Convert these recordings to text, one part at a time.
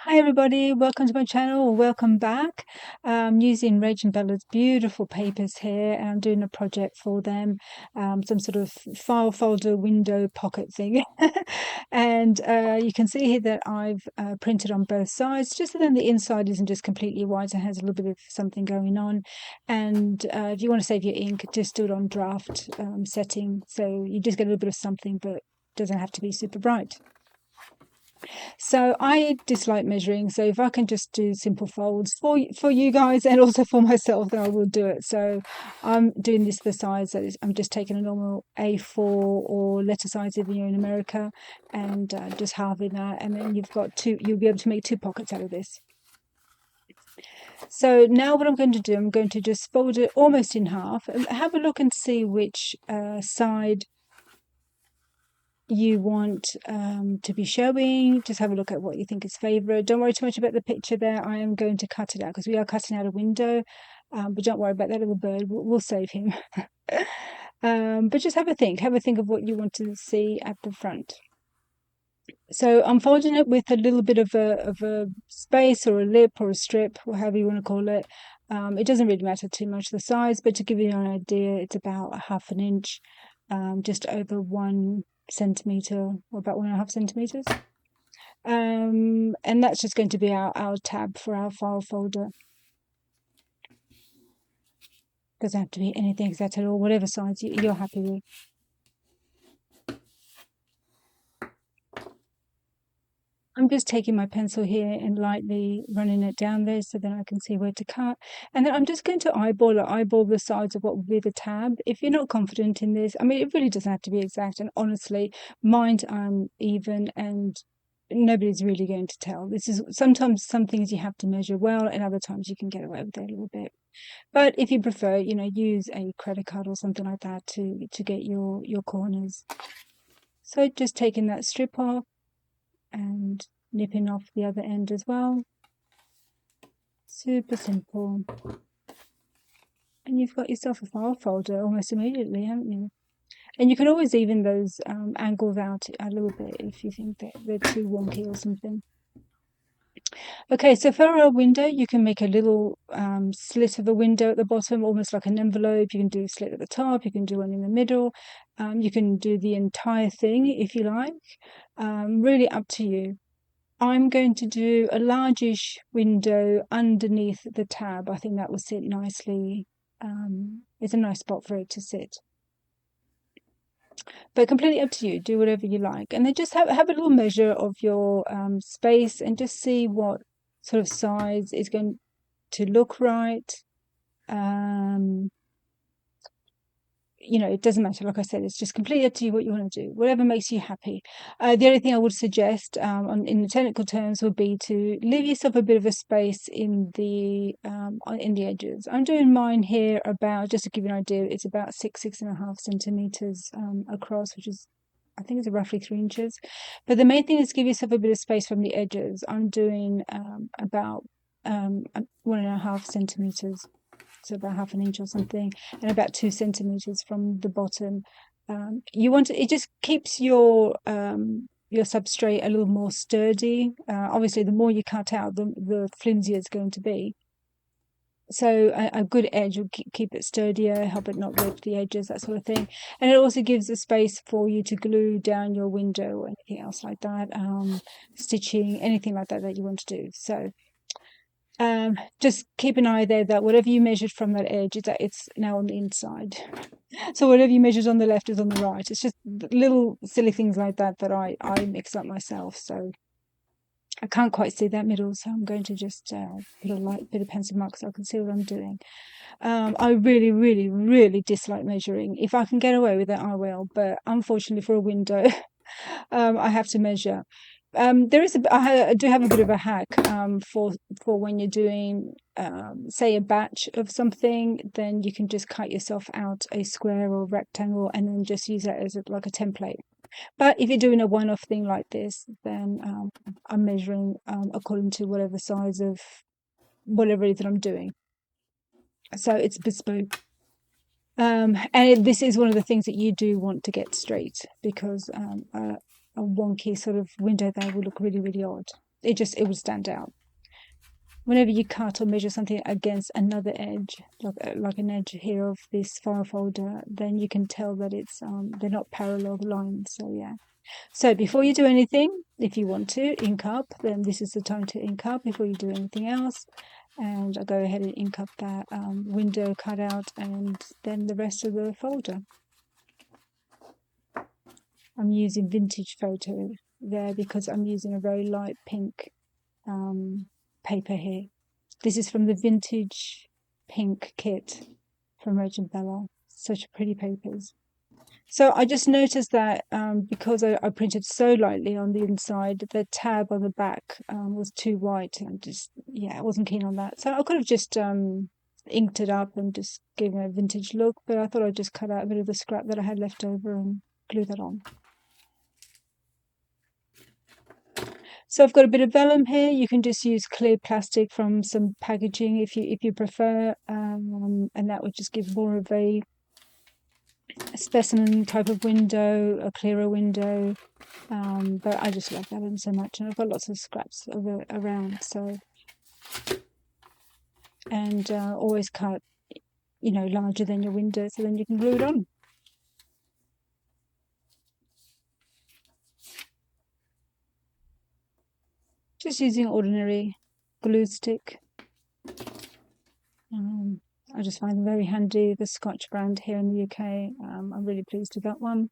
Hi everybody, welcome to my channel, or welcome back. I'm using RachandBella's beautiful papers here, and I'm doing a project for them, some sort of file folder window pocket thing. And you can see here that I've printed on both sides, just so then the inside isn't just completely white and has a little bit of something going on. And if you want to save your ink, just do it on draft setting, so you just get a little bit of something, but it doesn't have to be super bright. So I dislike measuring. So if I can just do simple folds for you guys and also for myself, then I will do it. So I'm doing this the size that is, I'm just taking a normal A4 or letter size if you're in America, and just halving that, and then you've got two. You'll be able to make two pockets out of this. So now what I'm going to do, I'm going to just fold it almost in half and have a look and see which side you want to be showing. Just have a look at what you think is favorite. Don't worry too much about the picture there. I am going to cut it out because we are cutting out a window, but don't worry about that little bird. We'll save him. But just have a think of what you want to see at the front. So I'm folding it with a little bit of a space or a lip or a strip, or however you want to call it. It doesn't really matter too much the size, but to give you an idea, it's about half an inch, just over 1 centimeter, or about 1.5 centimeters. And that's just going to be our tab for our file folder. Doesn't have to be anything exact at all, whatever size you're happy with. I'm just taking my pencil here and lightly running it down there so then I can see where to cut. And then I'm just going to eyeball the sides of what will be the tab. If you're not confident in this, I mean, it really doesn't have to be exact. And honestly, mine's even, and nobody's really going to tell. This is sometimes some things you have to measure well, and other times you can get away with it a little bit. But if you prefer, use a credit card or something like that to get your corners. So just taking that strip off and nipping off the other end as well. Super simple. And you've got yourself a file folder almost immediately, haven't you? And you can always even those angles out a little bit if you think that they're too wonky or something. Okay, so for a window, you can make a little slit of a window at the bottom, almost like an envelope. You can do a slit at the top, you can do one in the middle. You can do the entire thing if you like. Really up to you. I'm going to do a largish window underneath the tab. I think that will sit nicely. It's a nice spot for it to sit. But completely up to you. Do whatever you like. And then just have a little measure of your space and just see what sort of size is going to look right. It doesn't matter. Like I said, it's just completely up to you what you want to do, whatever makes you happy. The only thing I would suggest in the technical terms would be to leave yourself a bit of a space in the edges. I'm doing mine here about, just to give you an idea, it's about 6.5 centimeters across, which is, I think it's roughly 3 inches. But the main thing is give yourself a bit of space from the edges. I'm doing about 1.5 centimeters. So about half an inch or something, and about 2 centimeters from the bottom. It just keeps your substrate a little more sturdy. Obviously, the more you cut out, the flimsier it's going to be. So a good edge will keep it sturdier, help it not rip the edges, that sort of thing. And it also gives a space for you to glue down your window or anything else like that, stitching, anything like that that you want to do. So just keep an eye there that whatever you measured from that edge, it's now on the inside. So whatever you measured on the left is on the right. It's just little silly things like that that I mix up myself. So I can't quite see that middle, so I'm going to just put a light bit of pencil mark so I can see what I'm doing. I really, really, really dislike measuring. If I can get away with it, I will. But unfortunately, for a window, I have to measure. I do have a bit of a hack for when you're doing, say, a batch of something. Then you can just cut yourself out a square or rectangle and then just use that as like a template. But if you're doing a one-off thing like this, then I'm measuring according to whatever size of whatever it is that I'm doing. So it's bespoke. And this is one of the things that you do want to get straight, because a wonky sort of window there will look really, really odd. it would stand out. Whenever you cut or measure something against another edge, like an edge here of this file folder, then you can tell that it's they're not parallel lines. So yeah. So before you do anything, if you want to ink up, then this is the time to ink up before you do anything else. And I'll go ahead and ink up that window cutout and then the rest of the folder. I'm using vintage photo there because I'm using a very light pink paper here. This is from the vintage pink kit from RachandBella. Such pretty papers. So I just noticed that because I printed so lightly on the inside, the tab on the back was too white, and just I wasn't keen on that. So I could have just inked it up and just given a vintage look, but I thought I'd just cut out a bit of the scrap that I had left over and glue that on. So I've got a bit of vellum here. You can just use clear plastic from some packaging if you prefer, and that would just give more of a specimen type of window, a clearer window. But I just love vellum so much, and I've got lots of scraps around. So, and always cut, larger than your window, so then you can glue it on. Just using ordinary glue stick. I just find them very handy. The Scotch brand here in the UK. I'm really pleased with that one.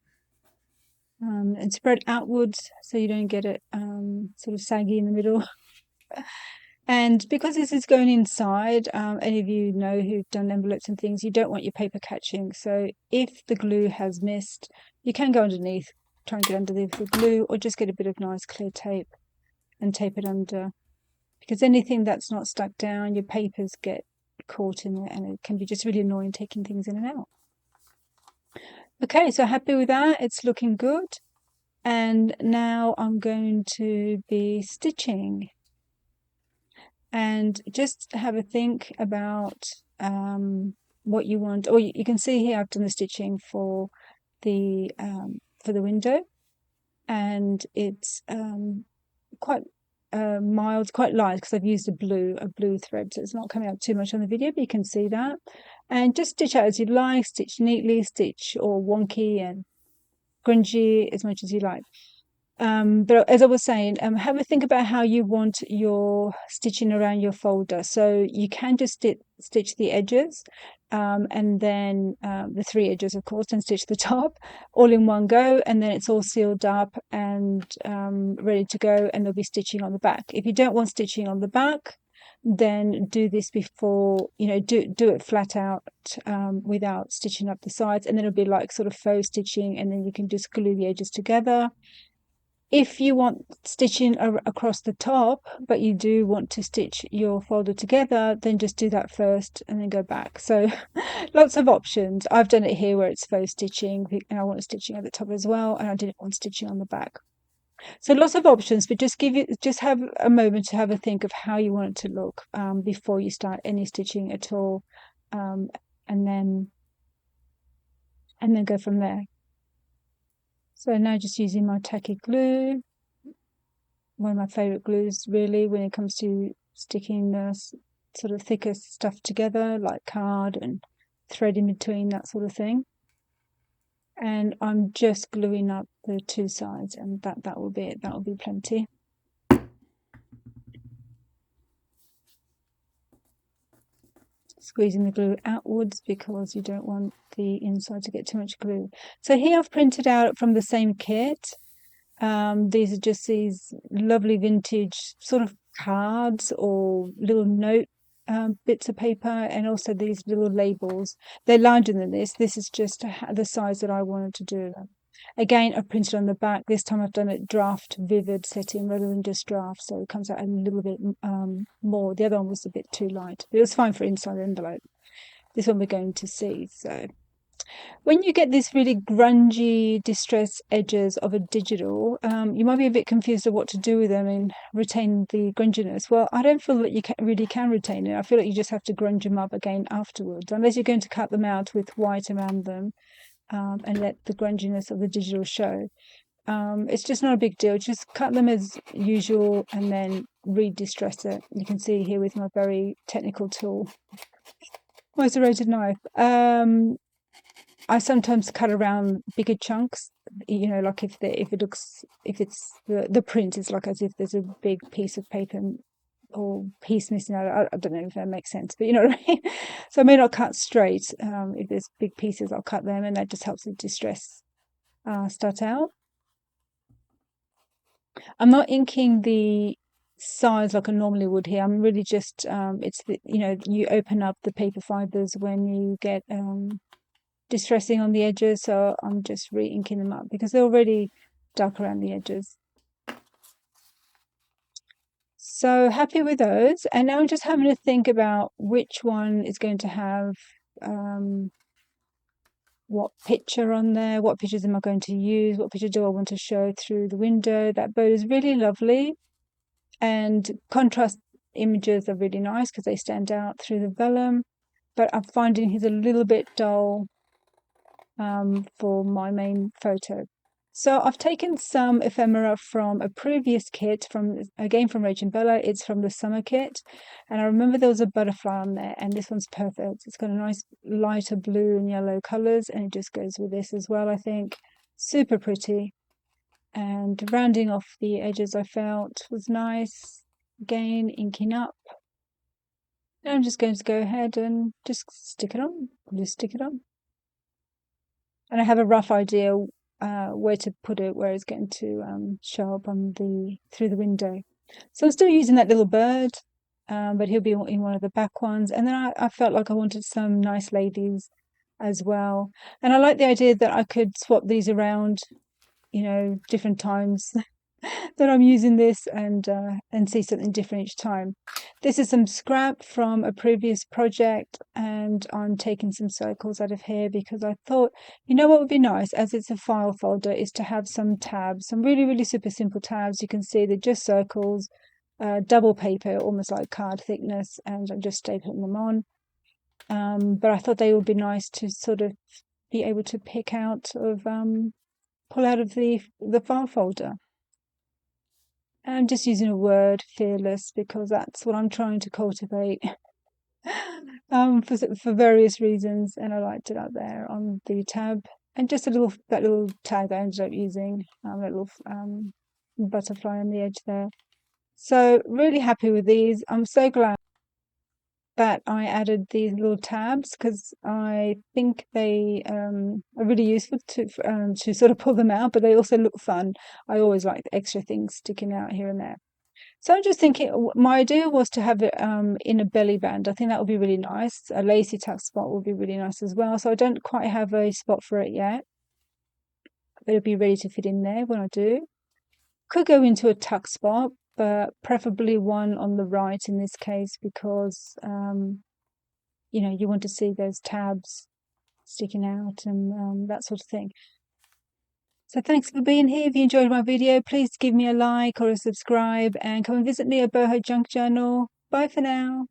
And spread outwards so you don't get it sort of saggy in the middle. And because this is going inside, any of you know who've done envelopes and things, you don't want your paper catching. So if the glue has missed, you can go underneath, try and get underneath the glue, or just get a bit of nice clear tape and tape it under. Because anything that's not stuck down, your papers get caught in it, and it can be just really annoying taking things in and out. Okay, so happy with that. It's looking good. And now I'm going to be stitching. And just have a think about what you want. Or you can see here I've done the stitching for the window, and it's quite mild, quite light because I've used a blue thread, so it's not coming out too much on the video, but you can see that. And just stitch out as you like, stitch neatly, stitch all wonky and grungy as much as you like. But as I was saying, have a think about how you want your stitching around your folder. So you can just stitch the edges, and then the 3 edges, of course, and stitch the top all in one go, and then it's all sealed up and ready to go, and there'll be stitching on the back. If you don't want stitching on the back, then do this before, do it flat out without stitching up the sides, and then it'll be like sort of faux stitching, and then you can just glue the edges together. If you want stitching across the top, but you do want to stitch your folder together, then just do that first and then go back. So lots of options. I've done it here where it's faux stitching, and I want stitching at the top as well, and I didn't want stitching on the back. So lots of options, but just have a moment to have a think of how you want it to look before you start any stitching at all, and then go from there. So now just using my tacky glue, one of my favourite glues really when it comes to sticking the sort of thicker stuff together, like card and thread in between, that sort of thing. And I'm just gluing up the 2 sides, and that will be it. That will be plenty. Squeezing the glue outwards because you don't want the inside to get too much glue. So here I've printed out from the same kit. These are just these lovely vintage sort of cards or little note bits of paper, and also these little labels. They're larger than this. This is just the size that I wanted to do them. Again, I've printed on the back. This time I've done it draft vivid setting rather than just draft, so it comes out a little bit more. The other one was a bit too light, but it was fine for inside envelope. This one we're going to see. So when you get these really grungy, distressed edges of a digital, you might be a bit confused of what to do with them and retain the grunginess. Well, I don't feel that you really can retain it. I feel like you just have to grunge them up again afterwards, unless you're going to cut them out with white around them and let the grunginess of the digital show. It's just not a big deal. Just cut them as usual and then re-distress it. You can see here with my very technical tool, my serrated knife. I sometimes cut around bigger chunks, like if it's the print is like as if there's a big piece of paper or piece missing out. I don't know if that makes sense, but you know what I mean. So I may not cut straight. If there's big pieces, I'll cut them, and that just helps the distress start out. I'm not inking the sides like I normally would here. I'm really just you open up the paper fibers when you get distressing on the edges, so I'm just re-inking them up because they're already dark around the edges. So happy with those, and now I'm just having to think about which one is going to have what picture on there, what pictures am I going to use, what picture do I want to show through the window. That bird is really lovely, and contrast images are really nice because they stand out through the vellum, but I'm finding he's a little bit dull for my main photo. So I've taken some ephemera from a previous kit from RachandBella. It's from the summer kit, and I remember there was a butterfly on there, and this one's perfect. It's got a nice lighter blue and yellow colors, and it just goes with this as well, I think. Super pretty. And rounding off the edges I felt was nice. Again, inking up. And I'm just going to go ahead and just stick it on. Just stick it on. And I have a rough idea where to put it, where it's going to show up on through the window. So I'm still using that little bird, but he'll be in one of the back ones. And then I felt like I wanted some nice ladies as well. And I like the idea that I could swap these around, different times that I'm using this and see something different each time. This is some scrap from a previous project, and I'm taking some circles out of here because I thought, what would be nice, as it's a file folder, is to have some tabs, some really, really super simple tabs. You can see they're just circles, double paper, almost like card thickness, and I'm just stapling them on. But I thought they would be nice to sort of be able to pull out of the file folder. I'm just using a word, fearless, because that's what I'm trying to cultivate for various reasons, and I liked it up there on the tab. And just that little tag I ended up using, that little butterfly on the edge there. So really happy with these. I'm so glad that I added these little tabs because I think they are really useful to sort of pull them out, but they also look fun. I always like the extra things sticking out here and there. So I'm just thinking, my idea was to have it in a belly band. I think that would be really nice. A lacy tuck spot would be really nice as well. So I don't quite have a spot for it yet, but it'll be ready to fit in there when I do. Could go into a tuck spot, but preferably one on the right in this case because you want to see those tabs sticking out and that sort of thing. So thanks for being here. If you enjoyed my video, please give me a like or a subscribe and come and visit me at Boho Junk Journal. Bye for now.